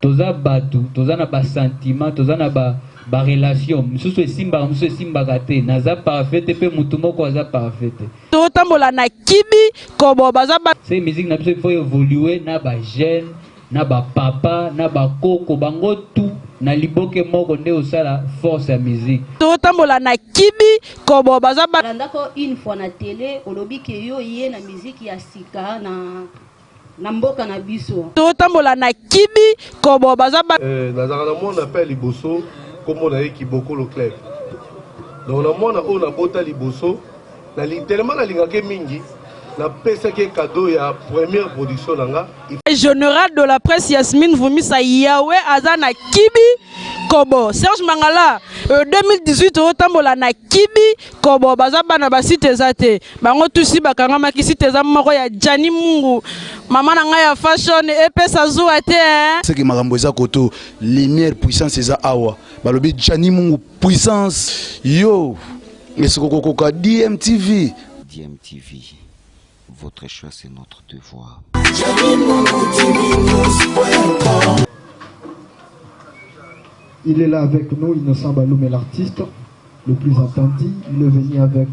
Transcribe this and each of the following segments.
toza batu toza na ba sentiment toza na ba relation mususu esimba kate naza parfait pe mutu moko aza parfait to tambola na kibi kobo baza ba c'est musique na biso il faut évoluer na ba jeune na ba papa na ba koko bango tout na liboke moko nde osala force ya musique to tambola na kibi kobo baza ba ndako une fois na télé olobi ke yo ye na musique ya sika na mboka na biso to tambola na kibi kobo baza ba nazaka na mona appel liboso comme na eki Bokolo Club donc na mona o na bota liboso na tellement na lingake mingi na pesa ke cadeau ya première production nanga général de la presse Yasmine Vumisa Yahweh azana kibi kobo Serge Mangala 2018 o tambola na kibi kobo baza bana ba site zate bango tusi bakanga maki site za moko ya Jani Mungu mama na nga ya fashion epesa zuwa te ce que makambo eza koto lumière puissance eza awa balobi Jani Mungu puissance yo esikokoka DMTV votre choix c'est notre devoir. Il est là avec nous, Innocent Baloumé, l'artiste le plus attendu. Il est venu avec...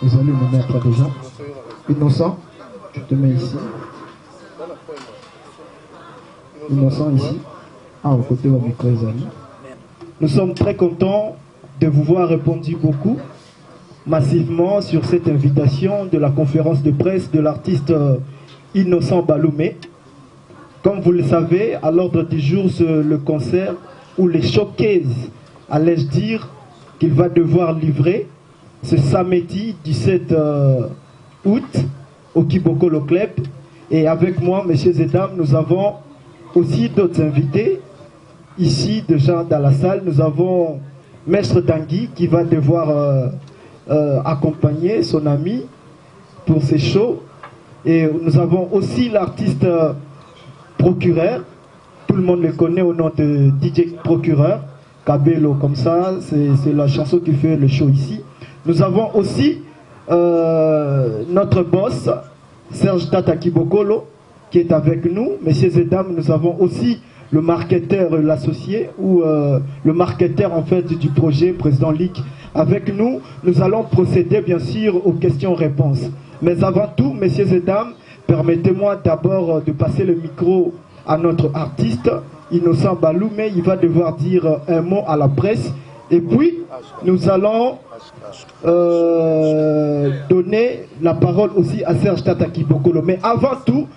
Vous allez me mettre déjà. Innocent, tu te mets ici. Innocent ici. Ah, au côté de micro, les amis. Nous sommes très contents de vous voir répondu beaucoup massivement sur cette invitation de la conférence de presse de l'artiste Innocent Baloumé. Comme vous le savez, à l'ordre du jour, le concert ou les showcases, allais-je dire, qu'il va devoir livrer ce samedi 17 août au Bokolo Club. Et avec moi, messieurs et dames, nous avons aussi d'autres invités. Ici, déjà dans la salle, nous avons Maître Tanguy qui va devoir accompagner son ami pour ces shows. Et nous avons aussi l'artiste Procureur. Tout le monde le connaît au nom de DJ Procureur. Cabello, comme ça, c'est la chanson qui fait le show ici. Nous avons aussi notre boss, Serge Tataki Bokolo, qui est avec nous. Messieurs et dames, nous avons aussi le marketeur, l'associé, ou le marketeur en fait du projet, Président Lick. Avec nous, nous allons procéder bien sûr aux questions-réponses. Mais avant tout, messieurs et dames, permettez-moi d'abord de passer le micro à notre artiste, Innocent Baloumé. Il va devoir dire un mot à la presse. Et puis, nous allons donner la parole aussi à Serge Tataki Bokolo. Mais avant tout,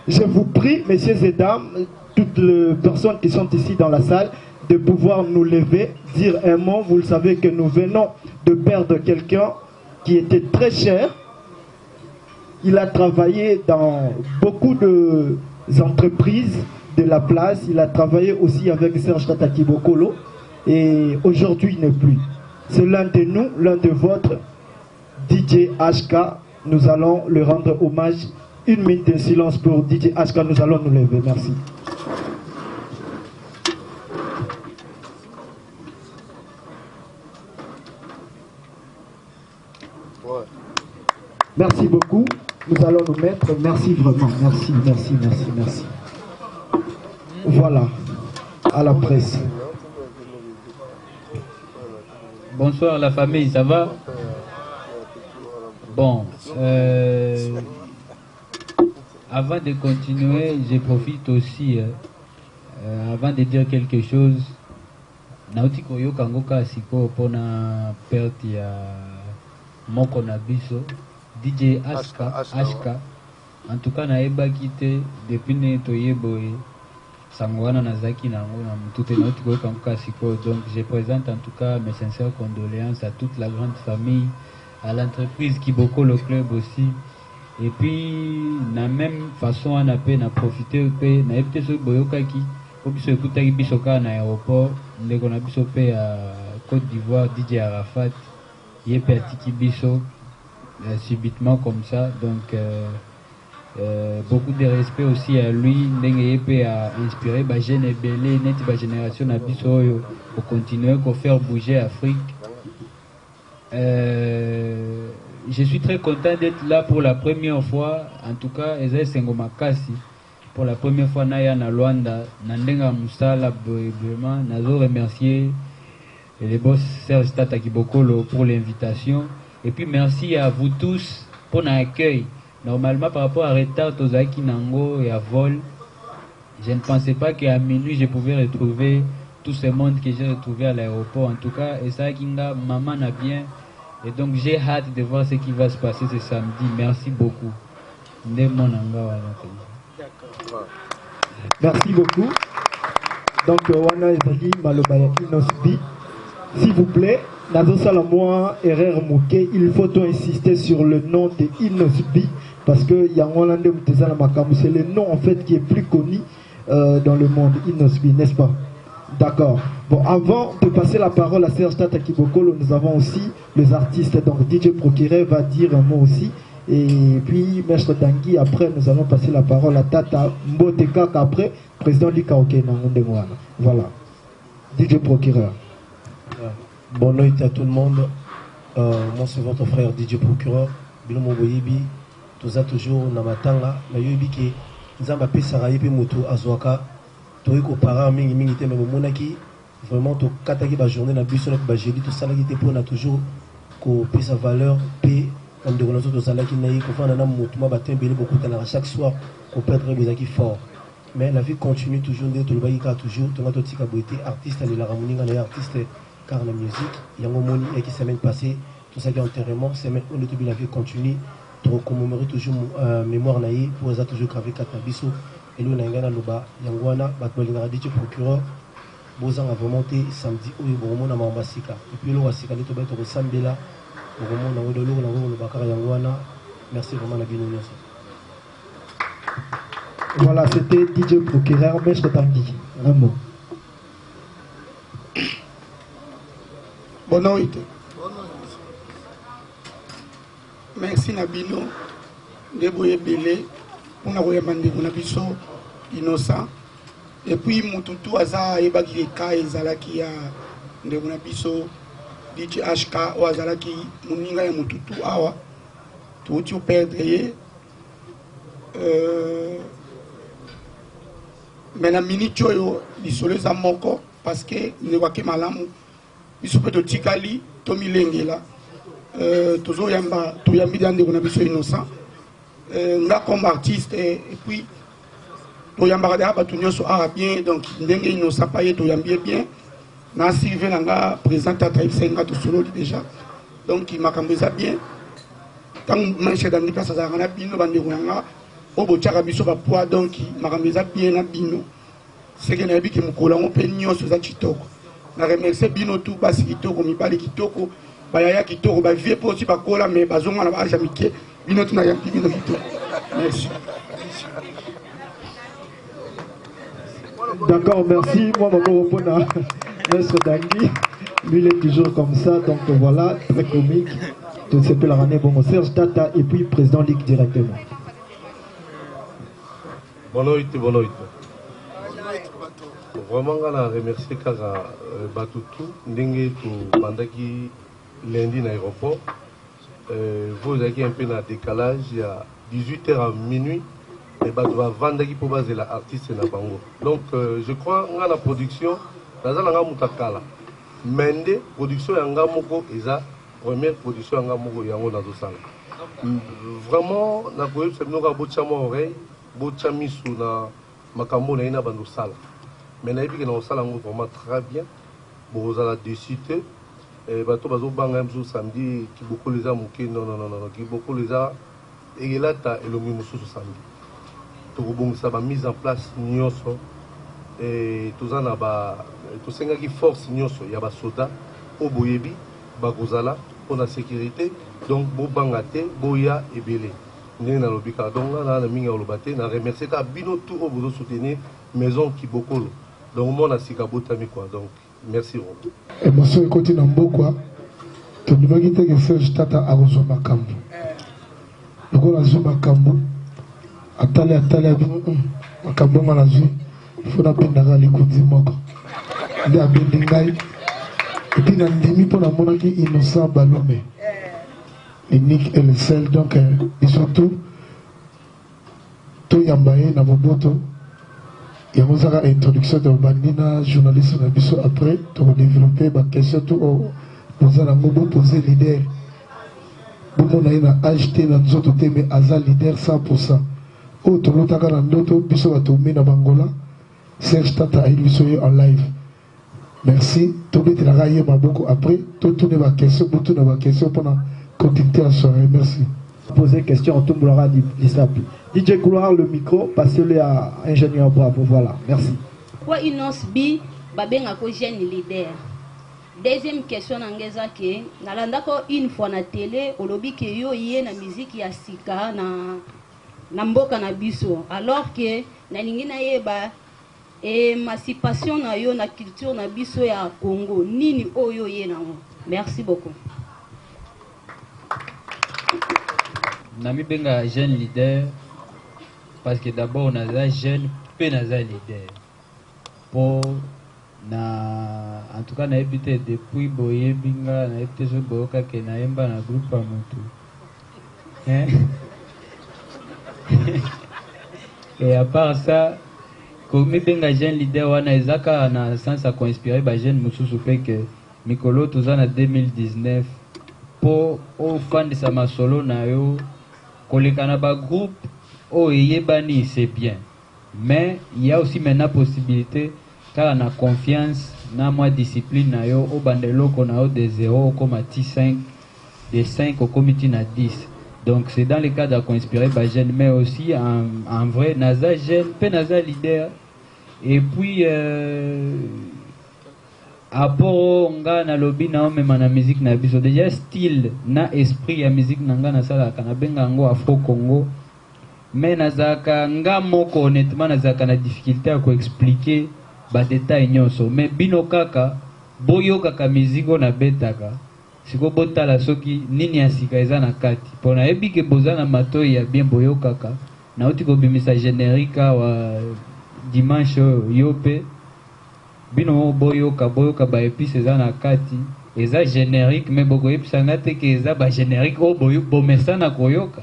je vous prie, messieurs et dames, toutes les personnes qui sont ici dans la salle, de pouvoir nous lever, dire un mot. Vous le savez que nous venons de perdre quelqu'un qui était très cher. Il a travaillé dans beaucoup d'entreprises de la place. Il a travaillé aussi avec Serge Tataki Bokolo. Et aujourd'hui, il n'est plus. C'est l'un de nous, l'un de votre DJ HK. Nous allons le rendre hommage. 1 minute de silence pour DJ HK. Nous allons nous lever. Merci. Merci beaucoup. Nous allons nous mettre. Merci vraiment. Merci, merci, merci, merci. Voilà. À la presse. Bonsoir la famille, ça va? Bon, avant de continuer, je profite aussi, avant de dire quelque chose, nauti koyoka ngoka siko pona perte ya moko na biso DJ HK. En tout cas, naeba kite depuis ne toyeboye sangwana nazaki nango na mutute nauti koyoka ngoka siko. Donc je présente en tout cas mes sincères condoléances à toute la grande famille, à l'entreprise Bokolo Club aussi. Et puis, na même façon, on a pu profiter, on a pu se boyokaki, pour que ce écoutaki bisoka na aéroport, on a pu se faire à Côte d'Ivoire, DJ Arafat, yépe atiki biso, subitement comme ça. Donc, beaucoup de respect aussi à lui, yépe a inspiré, bah, jeune et belé, net, bah, génération na biso, pour continuer, pour faire bouger l'Afrique. Je suis très content d'être là pour la première fois. En tout cas, Ezaï Sengomakasi. pour la première fois naya na Luanda nandenga musala vraiment nazo remercier les boss Serge Tata Kibokolo pour l'invitation et puis merci à vous tous pour l'accueil. Normalement par rapport à retard Tozaki Nango et à vol, je ne pensais pas qu'à minuit je pouvais retrouver tout ce monde que j'ai retrouvé à l'aéroport en tout cas et ça kinga maman n'a bien et donc j'ai hâte de voir ce qui va se passer ce samedi. Merci beaucoup. Merci beaucoup. Donc, Wana Ezali Malobaya Inosbi. S'il vous plaît, Nazo Salamoa Erer Mouké, il faut insister sur le nom de Inosbi parce que Yangolande Mutezala Makamu, c'est le nom en fait qui est plus connu dans le monde. Inosbi, n'est-ce pas? D'accord. Bon, avant de passer la parole à Serge Tata Kibokolo, nous avons aussi les artistes. Donc, DJ Procureur va dire un mot aussi. Et puis, Maître Tanguy, après, nous allons passer la parole à Tata Mboteka, après, président Lika Okena. Voilà. DJ Procureur. Bonne nuit à tout le monde. Moi, c'est votre frère DJ Procureur. Bilomo Boyebi. Tous toujours Namatanga. Na Yobi qui Nzamba Pesara Yepi Moto Azwaka. Toi, comparé mingi mingi te même monaki. Vraiment, to kataki ba journée na biso na ba jeudi tout ça là qui était pour na toujours ko sa valeur paix. Comme de relations de Zalaki Naï, qu'on fait un homme moutuma battu beaucoup de chaque soir, qu'on peut être des acquis forts. Mais la vie continue toujours, tout le baïka toujours, tout le monde est artiste, il a ramené un artiste car la musique, il y a un moment qui semaine passée, tout ça qui est enterrement, semaine où la vie continue, pour commémorer toujours mémoire Naï, pour ça toujours gravé Katabiso, et nous, Nangana Loba, Yangwana, Batbolina dit procureur, Bozan a vraiment été samedi où il y a vraiment un Mambasika. Et puis, l'eau a sécalé tout le monde, Sambela. Merci vraiment la bienvenue. Voilà, c'était DJ Procureur, Maître Tanguy. Un mot. Bonne nuit. Merci Nabino de Boye Belé pour la Royamande Bonabiso innocent. Et puis Moututu Aza Ebagireka Ezalaki ya de Bonabiso. DJ HK Oazalaki Muninga ya Mututu Awa Tuuti perdre mais na minute oyo lisolo za moko parce que ne wake malamu biso pe to tikali to milengela tozo yamba to yambi dande na biso innocent nga comme artiste et puis to yamba da ba tunyoso a bien donc ndenge innocent pa ye to yambi bien. Na Sylvain Nanga présente à Taïf Senga tout solo déjà donc il m'a cambré bien tant manche dans les places à Rana Bino Banderanga au Bochara Biso va poids donc il m'a cambré bien à Bino c'est que Nabi qui me colle on peut nyo sur ça Kitoko na remercier Bino tout basi Kitoko mi parle Kitoko bayaya Kitoko ba vie pour aussi ba colla mais bazonga na ba jamike Bino tout na yampi Bino Kitoko merci. D'accord, merci. Moi, maman, Opona, Maître Tanguy, lui, il est toujours comme ça. Donc voilà, très comique. Tout ce peut la ramener bon Serge Tata et puis président Ligue directement. Bonne nuit. Vraiment, on a remercié Kara Batutu, Ndenge, tout Bandaki, lundi, à l'aéroport. Vous avez un peu de décalage, il y a 18h à minuit. Et bah, tu vas vendre qui pour baser l'artiste na bango. Donc je crois que la production, dans la mutakala. Mende production yanga moko eza première production yanga moko yango dans sala. Vraiment na koyeb c'est nous ka bocha mo oreille, bocha misu na makambo na ina bando sala. Mais na ebi que na sala ngo vraiment très bien. Bozala décidé et bato bazo banga mso samedi ki beaucoup les a moké non ki beaucoup les a et là ta elomi musu samedi. Ça va mise en place nyoso et tout ça tout ça qui force nyoso il y a ba soda au boyebi ba kozala pour la sécurité donc bo bangate boya ebele ndé na lobika donc là na minga lobate na remercier ta bino tout au bozo soutenir maison qui bokolo donc mon na sikabota mi quoi donc merci Rob et moi so côté na mbokwa to bimagite que Serge Tata arozo makambo lokolo azo makambo atale makambo ngana zwi fona pendaka likundi moko nde abendi ngai epi na ndimi mpo namonaki innocent balome l'unique et le seul donc et surtout toyamba ye na boboto Il y a une introduction de Bandina, journaliste na biso après, pour développer ma question tout nous allons poser leader. Bon, on a une acheté dans nos autres thèmes, mais Aza leader 100%. Oh, tout le monde a un autre, biso va tomber dans Bangola. Serge Tata a illustré en live. Merci. Tout le monde a raillé beaucoup après. Tout le monde a question, tout le monde a question pendant continuer à soirée. Merci. Poser question, tout le monde a dit DJ Couloir, le micro, passez-le à Ingénieur Bravo. Voilà, merci. Quoi Inos bi, babenga ko jeune leader. Deuxième question nangeza ke nalanda ko une fois na télé olobi ke yo yé na musique ya sika na mboka na biso alors que na lingi na yeba émancipation na yo na culture na biso ya Congo nini oyo yé nango. Merci beaucoup. Nami benga jeune leader parce que d'abord on a des jeunes pe na za leader pour na en tout cas na habité depuis boye binga na habité so boka ke na emba na groupe à moto et à part ça comme benga jeune leader wana ezaka na sens à inspirer ba jeune mususu fait que mikolo tozana 2019 pour au fan de sa masolo na yo kolekana ba groupe oh yebani c'est bien mais il y a aussi maintenant possibilité car on a confiance na moi discipline na yo au bandelo qu'on a de 0 comme 5 de 5 au comité na 10 donc c'est dans le cadre à inspirer ba jeune mais aussi en vrai naza jeune pe naza leader et puis apport nga na lobby na même na musique na biso déjà style na esprit ya musique na nga na sala kana benga ngo afro Congo mais nazaka nga moko honnêtement nazaka na difficulté à ko expliquer ba détail nyonso mais bino kaka boyo kaka musique na betaka siko botala soki nini asika eza na kati pona ebike bozana matoi ya bien boyo kaka na uti ko bimisa générique wa dimanche yope bino boyoka ba épices eza na kati eza générique mais boko epsanga te ke eza ba générique o boyo bomesa na koyoka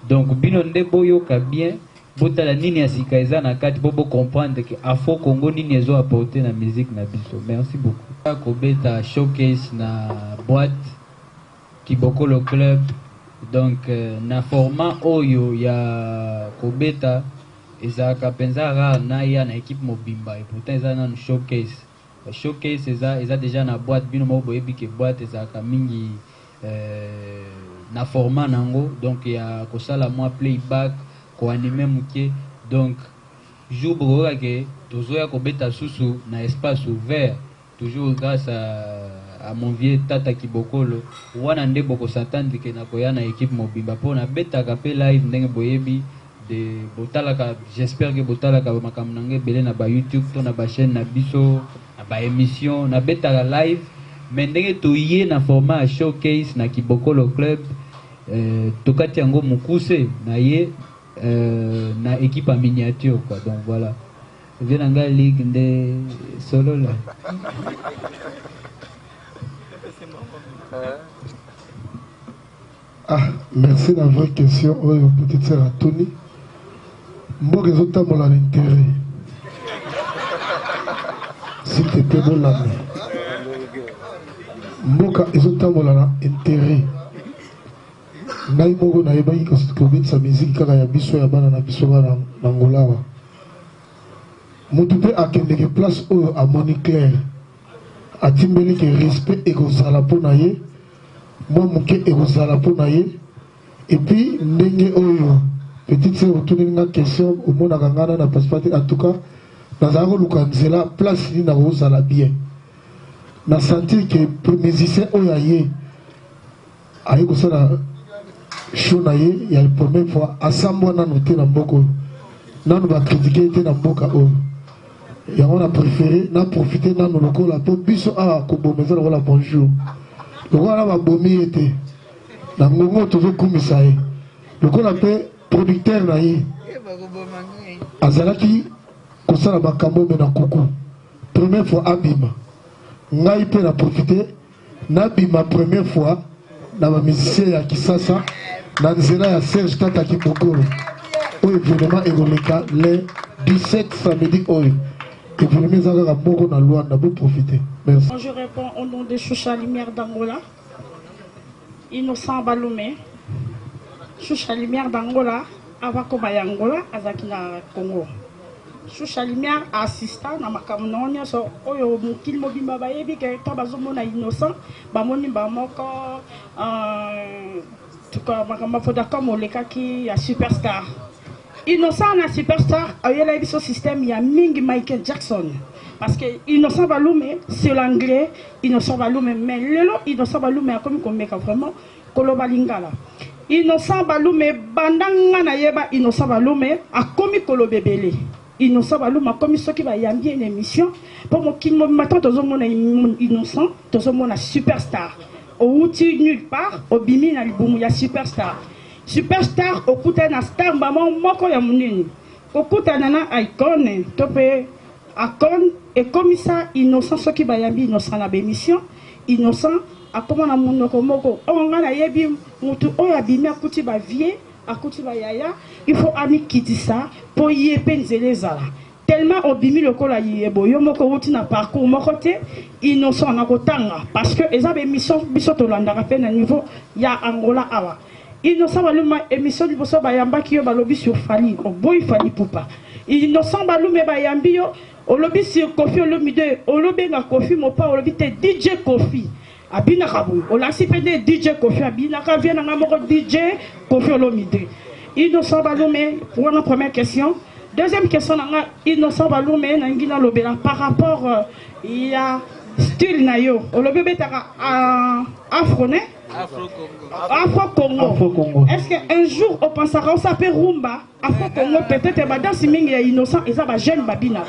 donc bino nde boyoka bien botala nini asika eza na kati bo comprendre que afro Congo nini ezo apporter na musique na biso. Merci beaucoup. Kobeta showcase na boîte Kibokolo club donc na format oyo ya kobeta ezaka penza rare na ya na équipe mobimba et pourtant eza na showcase eza déjà na boîte bino mo boyebi ke boîte ezaka mingi na format nango donc ya kosala moi playback ko animer muke donc jour broka ke tozoya kobeta susu na espace ouvert toujours grâce à mon vieux tata Kibokolo wana nde boko s'attendre ke na koya na équipe mobimba pona betaka pe live ndenge boyebi de botalaka j'espère que botalaka makam nange belé na ba YouTube to na ba chaîne na biso na ba émission na betaka live mais ndenge toyé na format showcase na Kibokolo club tokati yango mukuse na ye na équipe en miniature quoi donc voilà venanga ligue de solo là. Ah, merci la vraie question. Oui, peut-être c'est à Tony. Moi, les autres ont l'intérêt. S'il te plaît, bon l'année. Moi, les autres ont l'intérêt. Naï mogo na yeba yiko sikobet sa musique kaka ya biso ya bana na biso na ngolawa. Mutu pe akendeke place oyo a Moni Claire. A timbeli ke respect ekozala pona ye. Moi muke ekozala pona ye. Et puis ndenge oyo petite sœur retourner une question au monde à Gangana na passeport en tout cas dans un lukanzela place ni na kozala bien. Na sentir que pour musicien oyaye ayi kosala shonaye il y a la première fois assemble na noté na mboko na nous va critiquer te na mboka o ya on a préféré na profiter na no lokola po biso a ko bomeza la bonjour lokola ba bomi ete na ngongo tozo kumisa ye lokola pe producteur na ye azalaki kosala makambo me na kuku première fois abima ngai pe na profiter na bima première fois na ba musicien ya Kisasa na nzela ya Serge Tata Kibokolo oyo vraiment ekoleka les 17 samedi oyo économie ezalaka moko na Luanda, vous profitez. Merci. Je réponds au nom de Choucha Lumière d'Angola. Innocent Baloumé. Choucha Lumière d'Angola, Avako Bayangola, Azakina Congo. Choucha Lumière assistant na makamunonya so oyo mukili mobimba bayebi ke to bazomona Innocent bamoni bamoko tuka makamba foda comme olekaki ya superstar. Innocent na superstar ayela biso système ya mingi Michael Jackson parce que Innocent Baloumé c'est l'anglais Innocent Baloumé mais lelo Innocent Baloumé a comme komeka vraiment koloba lingala. Innocent Baloumé bandanga na yeba Innocent Baloumé a komi kolobebele. Innocent Baloumé a komi soki ba yambi une émission pour mo kin mo matin tozomona Innocent tozomona superstar outi nulle part obimi na libumu ya superstar. Superstar okuta na star maman moko ya munini okuta na icon topé icon et comme ça Innocent soki ba yambi Innocent na bémission Innocent akoma na munoko moko onga na yebi mutu oyo abimi akuti ba vie akuti ba yaya il faut ami kitisa po yepe nzelezala tellement obimi lokola yebo yo moko wuti na parcours moko te Innocent na kotanga parce que eza be mission biso to landaka pe na niveau ya Angola awa Innocent Baloumé émission liboso bayambaki yo balobi sur Fali boy Fali Poupa Innocent Baloumé bayambi yo olobi sur Kofi Olomide olobi na Kofi mopa olobi te DJ Kofi abina kabu olasi pede DJ Kofi abina ka vient na moko DJ Kofi Olomide Innocent Baloumé pour la première question. Deuxième question Innocent Baloumé na ngina lobela par rapport il y a style na yo olobi betaka afro ne Afro-Congo. Est-ce qu'un jour, on pensera au s'appelle Rumba, Afro-Congo, peut-être, dans ce mingi est innocent, et ça va jeune babina.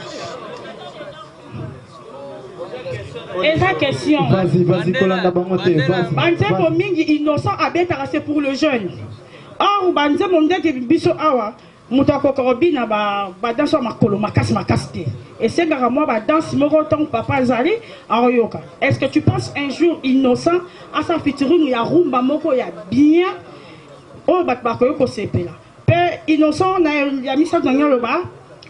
Et sa question. Vas-y, Kolanda Bangote, vas-y. Banze mingi innocent, c'est pour le jeune. Or, Banze Mondé, Biso Awa, Moutako Korobina, danse makolo, makas. Et c'est que moi, danse moroton, papa Zali, Aroyoka. Est-ce que tu penses un jour innocent à sa featuring, il y a Rumba Moko, il y a bien, oh, Batbakoyoko Sepela. Père innocent, il y a mis ça dans le bas,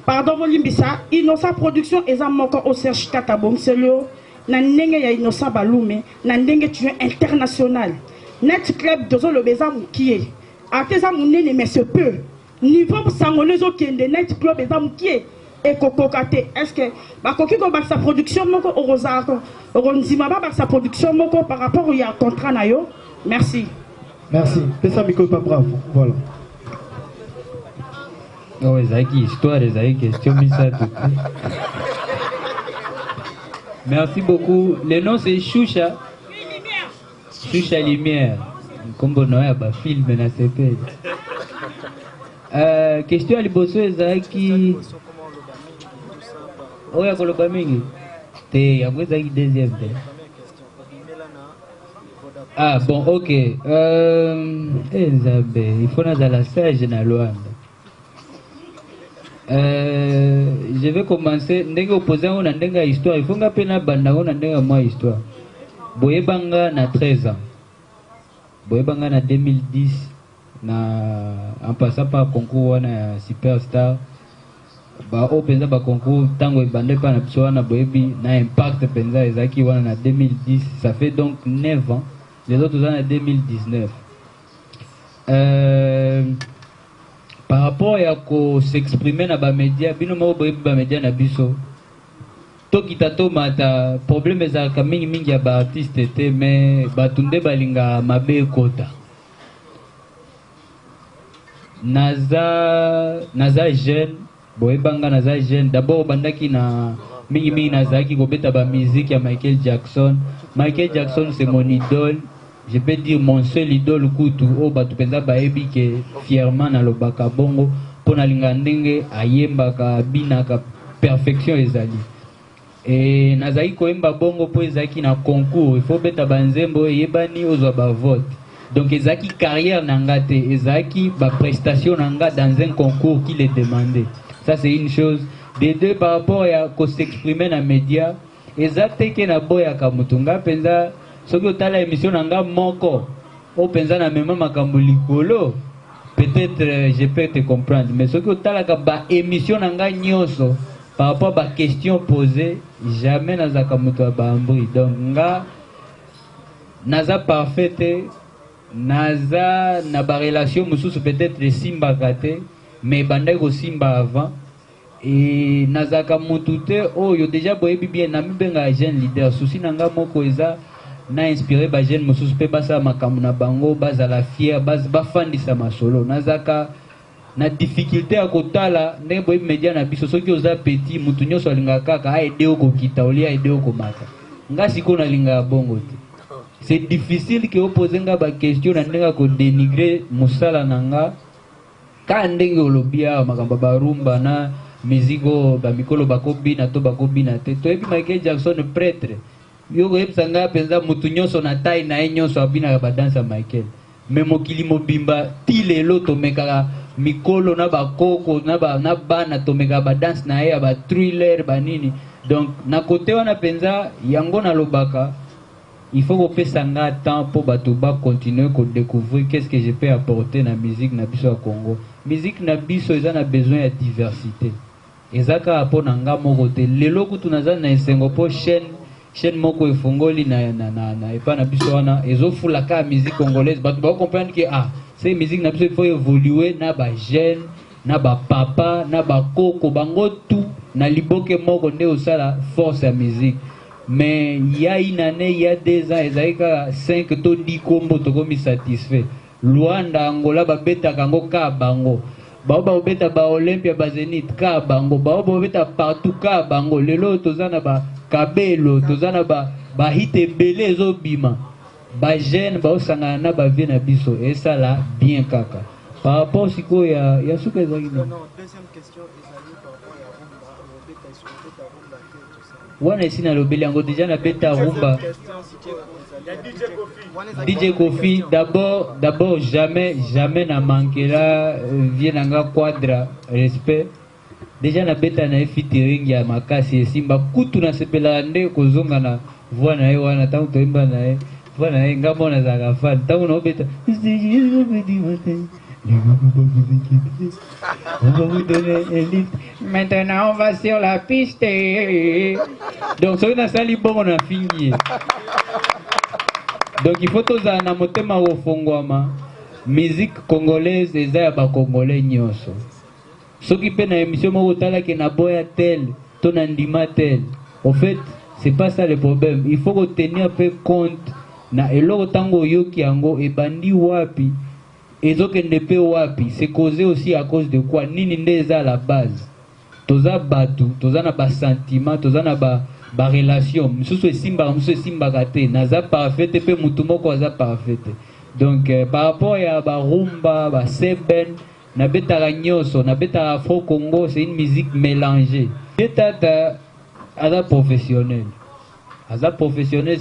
pardon, Molimbisa, innocent production, et ça Moko au Serge Katabon, c'est le, Nandenge ya Innocent Baloumé, Nandenge tu es international. Net club de le Bézam qui est. À tes amounés, mais ce peu. Niveau sangolezo qui est de net club Bézam qui est. Et kokokate est-ce que bakoki ko ba sa production moko orozako oronzima ba sa production moko par rapport au contrat na yo merci pesa miko pas bravo voilà oh ezaki histoire ezaki question misa tout merci beaucoup le nom c'est Choucha Lumière comme bon ya ba film na CP question liboso ezaki oya koloba mingi te yango ezaki deuxième te ah bon ok nzambe il faut nazala sage na Luanda je vais commencer ndenge opposé yango na ndenge ya histoire il faut nga mpe nabanda yango na ndenge ya mwa histoire boyebanga na 13 ans boyebanga na 2010 en passant par concours wana ya superstar ba o penza ba concours tango ebande pa na biso wana boyebi na impact penza ezaki wana na 2010 ça fait donc 9 ans les autres en 2019 par rapport à ko s'exprimer na ba média bino mo boyebi ba média na biso to kitato mata problème ezaka mingi ya ba artiste te mais batunde balinga mabe kota naza jeune boyebanga naza jeune d'abord bandaki na mingi nazaki kobeta ba musique ya Michael Jackson c'est mon idole je peux dire mon seul idole kutu o batu penza bayebi ke fièrement na lobaka bongo pona linga ndenge ayembaka binaka perfection ezali et nazaki koyemba bongo po ezaki na concours il faut beta banzembo yebani ozwa ba vote donc ezaki carrière nanga te ezaki ba prestation nanga dans un concours qui les demandait. Ça c'est une chose. Des deux par rapport à qu'on s'exprimer dans les médias, ezateke na boya kamutunga penza soki otala émission nanga moko o penza na mema makambo likolo peut-être je peux te comprendre, mais ce que tu as la émission nanga nyoso par rapport à la question posée, jamais nazaka muto abambri. Donc nga naza parfaite, naza na ba relation mususu peut-être de simba kate, mais bandai ko simba avant et nazaka mutute oh yo déjà boyebi bien na mibenga jeune leader souci nanga moko eza na inspiré ba jeune mususu pe basa makamu na bango bazala fier bafandisa masolo nazaka na difficulté à kotala ndenge boyebi media na biso soki oza petit mutu nyonso alingaka kaka aide okokita olia aide okomata nga siko nalinga bongo te. C'est difficile que opposer nga ba question na ndenge ko dénigrer musala nanga ka ndenge olobia makamba barumba na mizigo ba mikolo bakobina to bakobina te to ebi Michael Jackson prêtre yo ebsanga penza mutu nyonso na tai na nyonso abina ba dansa Michael mais mokili mobimba ti lelo to mekaka mikolo na bakoko na bana to meka ba dance na ye ba thriller ba nini. Donc na côté wana penza yango na lobaka il faut qu'on fasse un temps pour continuer à découvrir qu'est-ce que je peux apporter dans la musique na biso au Congo. Musique na biso ils ont besoin de diversité. Ezaka apo nanga moko te lelo kutu naza na esengo po chaîne moko efongoli na epa na biso wana ezofula ka musique congolaise ba comprendre que c'est musique na biso il faut évoluer na ba jeune na ba papa na ba koko bango tout na liboke moko nde osala force ya musique. Mais il y a une année, il y a 2 ans, ils ont 5 to 10 combos to satisfait. Luanda, Angola, Babeta, Kango, Kabango. Baba Beta, Ba Olympia, Ba Zenit, Kabango. Baba Beta, partout, Kabango. Lelo, Tozana, Ba Kabelo, Tozana, Ba Hite Bele, Zobima. Ba Gêne, Ba Osangana, Ba Vena Biso. Et ça là, bien kaka. Par rapport à ce qu'il y a ce que vous Non, deuxième question, par rapport à wana ici na lobeli yango déjà na beta rumba DJ Kofi d'abord jamais na manquera vienanga quadra respect déjà na beta na featuring ya makasi simba kutu na sepela nde kozonga na voix na ye wana tangu toimba na ye voix na ye ngambo na zaka fan tangu na beta on va vous donner un lift. Maintenant on va sur la piste. Donc ça na sali bon on a fini. Donc il faut tous na motema wo fongwama musique congolaise eza ya ba congolais nyonso. Soki pe na émission mo tala ke na boya tel to na ndima tel. En fait, c'est pas ça le problème. Il faut tenir peu compte na eloko tango yoki yango e bandi wapi. Et donc c'est causé aussi à cause de quoi nini ndeza la base toza batu toza na ba sentiment toza na ba relation mususu simba kate naza parfait pe mutu moko aza parfait. Donc par rapport à ba rumba ba seben na betara nyoso na betara afro Congo c'est une musique mélangée. Tata aza professionnel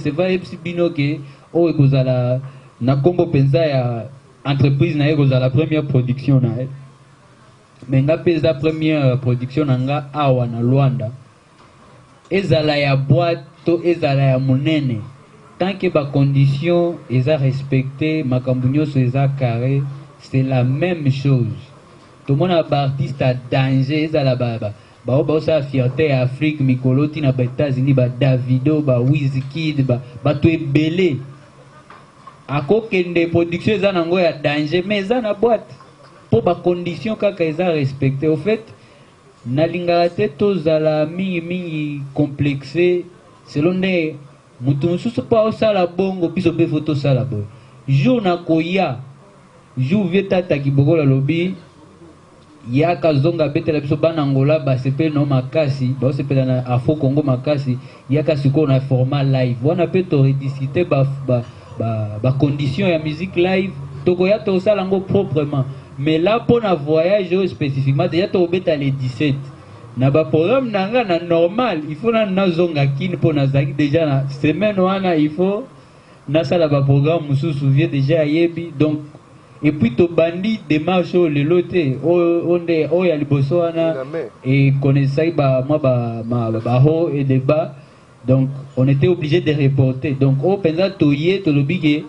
c'est vrai bino ke o ekozala na kombo penza ya entreprise na eza la première production na elle mais nga pesa première production nanga awa na Luanda ezala ya boîte to ezala ya monene tant que ba condition eza respecté makambu nyonso eza carré c'est la même chose. Tout le monde ba artiste à danger ezala ba osa fierté ya Afrique mikolo tina ba États-Unis ba Davido ba Wizkid ba to ebele akokende production eza nango ya danger mais eza na boîte pour ba condition kaka eza respecté. Au fait nalingaka te tozala mingi complexé selon nde mutu mosusu pa osala bongo biso mpe fo tosala boye jour na koya jour vie tata kibokola lobi yaka zonga betela biso bana Angola basepeli no makasi baosepela na afro Congo makasi yaka sikoyo na format live wana mpe torediscute ba condition ya musique live tokoya tosala yango proprement. Mais là pour un voyage spécifiquement déjà tobeta les 17 na ba programme nanga na normal il faut na zonga kin pour na zaki déjà na semaine wana il faut na sala ba programme mususu vie déjà yebi donc et puis to bandi démarche le loté onde o ya liboso wana et connaissait ba ho et débat. Donc on était obligé de reporter. Donc au pendant toyé to lobby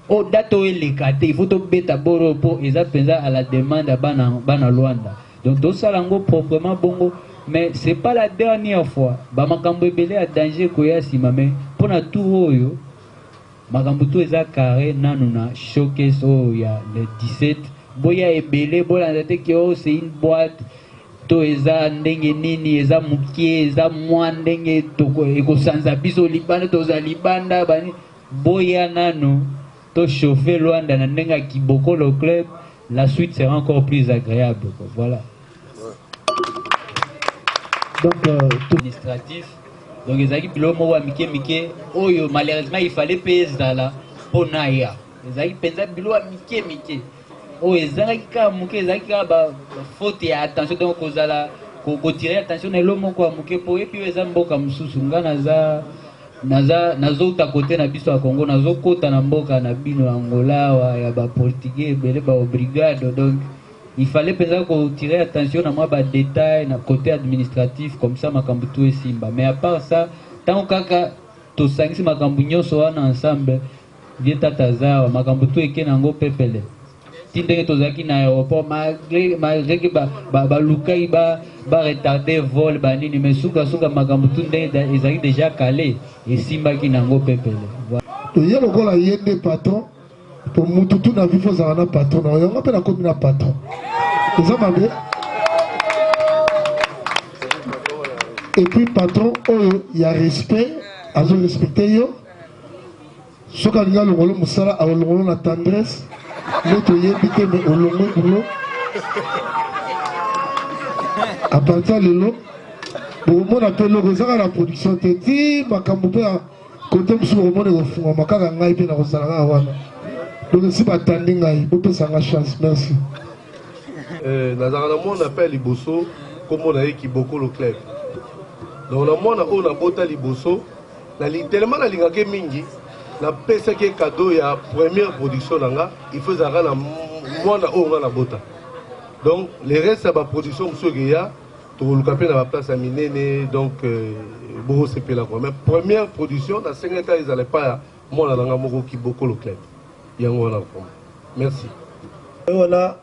au dato elekate il faut to beta boro po eza penza à la demande à bana Luanda donc tout ça lango proprement bongo mais c'est pas la dernière fois ba makambo ebele à danger ko ya sima mais pona tout oyo makambo to eza carré nanu na showcase o ya le 17 boya ebele bola te que oh c'est une boîte to eza ndenge nini eza mukie eza mwa ndenge toko ekosanza biso libanda toza libanda bani boya nanu to chauffer Luanda na ndenge kiboko le club la suite sera encore plus agréable quoi. Voilà donc tout administratif donc ezaki bilomo wa mike oyo malheureusement il fallait payer zala pona ya ezaki penza bilo wa mike oh ezaki ka muke ezaki ka ba faute ya attention donc kozala ko tirer attention na lo moko muke po et puis eza mboka mususu ngana nazo ta côté na biso ya Congo nazo kota na mboka na bino Angola wa ya ba portugais bele ba brigade donc il fallait penser ko tirer attention na moi ba détail na côté administratif comme ça makambu tout esimba mais à part ça tant kaka to sangisi makambu nyoso wana ensemble vieta tazawa makambu tout eke nango pepele tindenge tozaki na aéroport malgré que ba lukai ba retarder vol ba nini mais suka makambu tout ndenge ezaki déjà calé et simba ki nango pepele to yelo ko la yende patron pour mututu na vifo za na patron na yo ngapela ko na patron ça m'a bien et puis patron il y a respect azo respecter yo soka linga longolo musala a longolo na tendresse notre yébité mais au longo boulot à partir de l'eau pour moi appelle le la production teti makambo pa côté musu au monde au fond makaka ngai pe na kosala wana donc si batandi ngai bo pesa nga chance merci nazaka na monde appelle liboso comme on a qui beaucoup le club donc na monde on a bota liboso na tellement na lingake mingi na pesa ke cadeau ya première production nanga il faut zara na mwana o na bota donc les restes ba production muso ya to luka pe na ba place ya minene donc bo c'est pe la quoi mais première production na 5 ans ils allaient pas mwana nanga moko ki beaucoup le club yango na ko merci voilà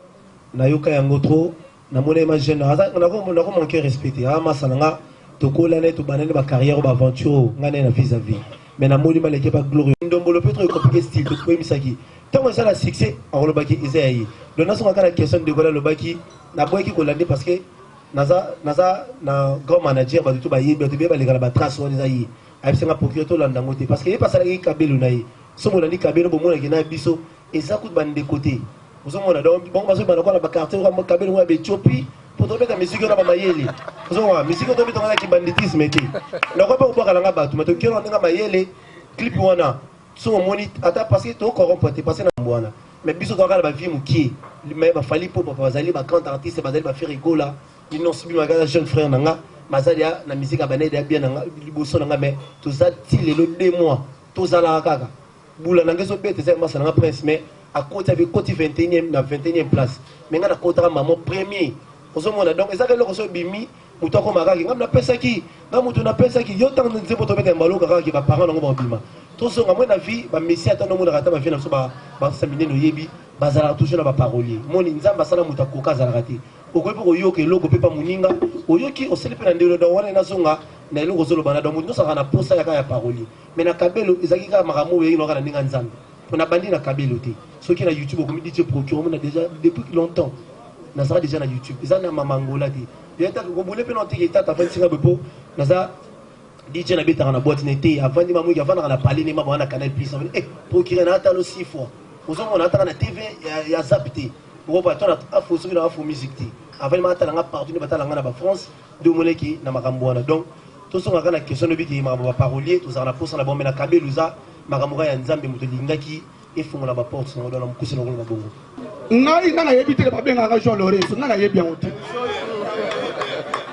na yoka yango trop na mona ma jeune na ko manquer respecter ama sananga to ko la net to banane ba carrière ba aventure ngane na vis-à-vis mais na moni maleke pas glorieux ndombolo peut être compliqué style to ko misaki tant ça la succès en le baki isayi donc na songa la question de gola le baki na boyki ko lande parce que naza na grand manager ba tout ba yebi to ba lekala ba trace on isayi ay senga procureur to landa ngote parce que il passe la kabelo nayi somo landi kabelo bo mona kina biso et ça coûte bande de côté vous on donc bon parce que ba ko la ba carte ko kabelo wa be chopi pour tomber la musique na ba mayele vous on musique to be to na ki banditisme te na ko ba ko kala nga ba tu mato kero nga mayele clip wana so moni ata parce que to corrompre passer na mbwana mais biso to kala ba vie mukie mais ba fali po papa bazali ba grand artiste bazali ba faire rigola ils n'ont subi magaza jeune frère nanga bazali na musique abanede ya bien nanga liboso nanga mais to za ti lelo 2 mois to zala kaka bula nanga so bete c'est masa nanga prince mais à côté avec côté 21e na 21e place mais nga na côté maman premier ozomona donc ezaka loko so bimi mutu ko makaki ngam na pesa ki ngam mutu na pesa ki yo tant nzebo to beta mbalo kaka ki ba parents nango ba bima to so ngam na vie ba messi atano mona kata ba vie na so ba samine no yebi bazala toujours na ba parolier moni nzamba sala mutu akoka zala kati okoyepo koyoka eloko pe pa moninga oyoki oseli pe na ndelo da wana na zonga na eloko zoloba na donc mutu saka na posa ya ka ya parolier mais na kabelo ezaki ka makambo ye ngaka na ndinga nzambe on a bandi na kabelo te ceux qui na YouTube comme DJ Procureur on a déjà depuis longtemps nazara déjà na YouTube ils en a mamangola te yeta ko bole pe no te yeta ta fansinga bepo naza DJ na beta na boîte nete avant ni mamu avant na parler ni mamu na canal plus Procureur na atalo 6 fois ozo on attend na TV ya zapté on va attendre afo so na afo musique te avant ni mata nga partout ni batala nga na ba France de moleki na makambo wana donc to so nga na question no biki makambo ba parolier to za na posa na bombe na kabeluza makambo ya nzambe muto lingaki efungola ba porte na na mkusi na ngolo bongo ngai nga yebi te ba benga nga Jean Lorenzo nga yebi yango te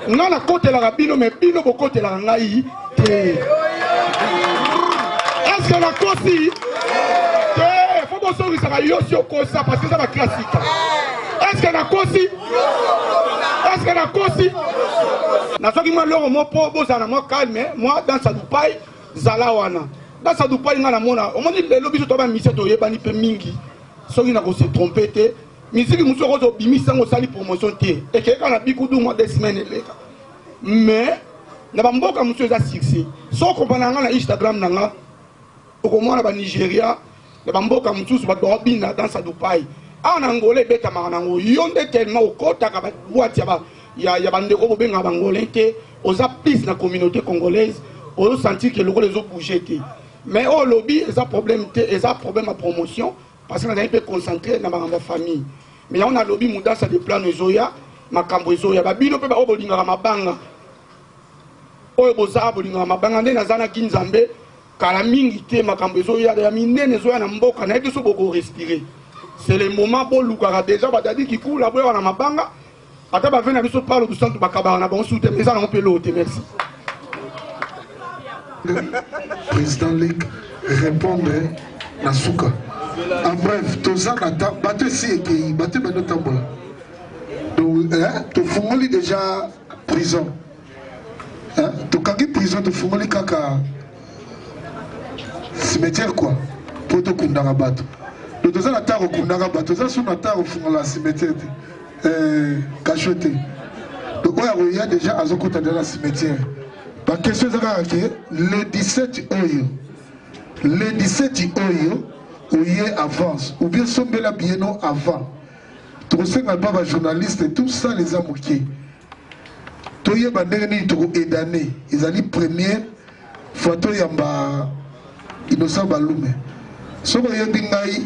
nga na kotela bino mais bino bo kotela ngai te est-ce que la kosi te faut bo so risaka yosio kosa parce que ça va classique est-ce que la kosi na soki ma loro mo po bo zana mo calme moi dans sa dupai zala wana dans sa dupa inga na mona o moni lelo biso to ba mission to yebani pe mingi soki na ko se tromper te musique muso ko zo bimisa ngo sali promotion te et que kana bikudu mo des semaines leka mais na ba mboka muso za succès so ko bananga na Instagram nanga o ko mona ba Nigeria na ba mboka muso ba do bina dans sa dupa en angolais beta manango yonde tellement au kota ka ba boîte ya ba ndeko benga bangolais te aux appliques na communauté congolaise on sentit que les autres bougeaient. Mais au lobby, ils ont problème à promotion parce qu'on a un peu concentré dans ma famille. Mais on a lobby mouda ça des plans zoya, ma cambo zoya, babino pe ba obolinga mabanga. Oyo boza bolinga mabanga ndena zana kinzambe kala mingi te makambo zoya ya minene zoya na mboka na yeto so boko respirer. C'est le moment pour lukara déjà ba dadi ki kula boya na mabanga. Ata ba vena biso parle du centre bakaba na bon soute mais ça on peut l'ôter merci. Président Ligue répondre na suka. En bref, toza nata batte si qui batte bano tambola. Donc to fungoli déjà prison. To kangi prison to fungoli kaka cimetière quoi. Pour to kundanga bato. Donc toza nata ko kundanga bato, toza sur nata ko fungola cimetière. Cachoté. Donc il y a déjà azokota dans la cimetière. La question est que le 17 oyo, le 17 oyo, oye avance, ou bien sombela bieno avant. Tout ça n'a pas journaliste et tout ça les a moqués. Tout y a bandé tout édané, ils ont dit première photo yamba innocent balume. Sobo yebingai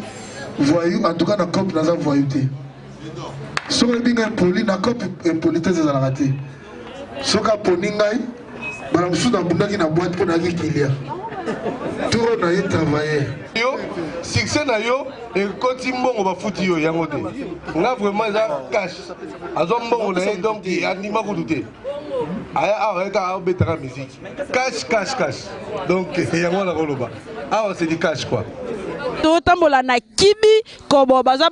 voyou en tout cas na cop na za voyouté. Sobo yebingai poli na cop impolitesse za la raté. Soka poningai Madame Souda Boundaki na boîte pour nager qu'il y a. Tout on a travaillé. Yo, succès na yo et quand il m'ont va foutre yo yangote. On a vraiment ça cash. Azombo on a donc qui anima ko douter. Aya ka betara musique. Cash. Donc yango la koloba. Ah c'est du cash quoi. To tambola na kibi kobo baza